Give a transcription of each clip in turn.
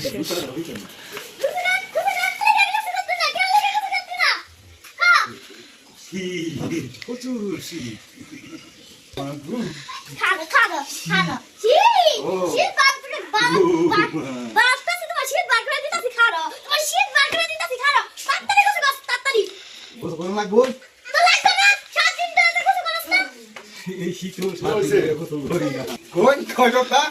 শেষ। প্রচুর শীত। খাগো খাগো খাগো শীত শীত বার করে বাসটাছি তোমার শীত বার করে দিতাছি খারো তোমার শীত বার করে দিতাছি খারো তাড়াতাড়ি গোসল করো তাড়াতাড়ি কত করে লাগবো? তো লাগবে না 7 দিন ধরে গোসল করছ না এই শীতেও সাথে কত করি না। কয় সপ্তাহ?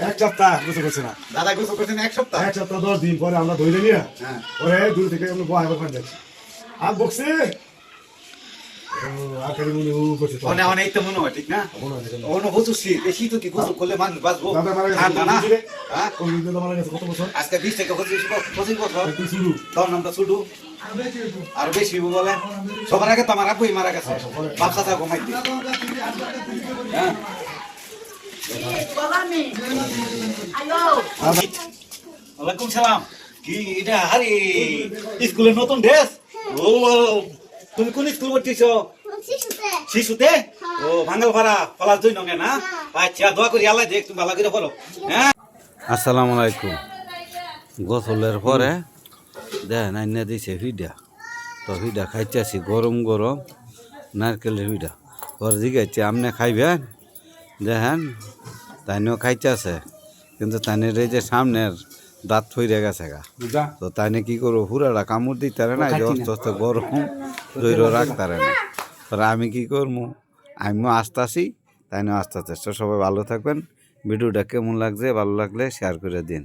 এক সপ্তাহ গোসল করছে না। দাদা গোসল করছেন এক সপ্তাহ। এক সপ্তাহ 10 দিন পরে আমরা ধরে নিয়ে হ্যাঁ। পরে দূর থেকে আমরা বহাই পান যাচ্ছি। আর বকছে ও আকারে মনে ও করছে তো। অনেক তো মনে হয় ঠিক না? মনে হয় যেন। অন্য প্রচুর শীত, এই শীত কি গোসল করলে মানুষ বাঁচবো? দাদা মারা গেছে ঠান্ডা না? হ্যাঁ? কোন দিন মারা গেছে কত বছর? আজকে 20 থেকে 25 বছর। তুই শুরু। তোর নামটা ছুটু আর বেশি বলে সবার আগে তো আমার আব্বুই মারা গেছে বাপ চাচা ঘুমাইতে। হ্যাঁ ওয়ালাইকুম সালাম। কি এটা? আরে স্কুলের নতুন ড্রেস? ও তুমি কোন স্কুল পড়তেছ? শিশুতে শিশুতে? ও ভাঙ্গালপাড়া পলাশ দুই নঙ্গে না? আচ্ছা দোয়া করি আল্লাহ দেখ তুমি ভালো করে পড়ো। হ্যাঁ আসসালামু আলাইকুম। গোসলের পরে দেখেন আইনা দিছে ভিডা, তো ভিডা খাইতেছি গরম গরম নারকেলের ভিডা। ওর জিগাইছে আপনি খাইবেন? দেখেন তাইনও খাইতেছে, কিন্তু তাইনের এই যে সামনের দাঁত ফইরে গেছে গা, তো তাইনে কি করবো পুরাটা কামড় দিতে না, যে অস্ত অস্ত গরম দৈর রাখতারে না। আর আমি কি করবো, আমিও আসতেছি তাইনও আসতেছে। তো সবাই ভালো থাকবেন। ভিডিওটা কেমন লাগছে, ভালো লাগলে শেয়ার করে দিন।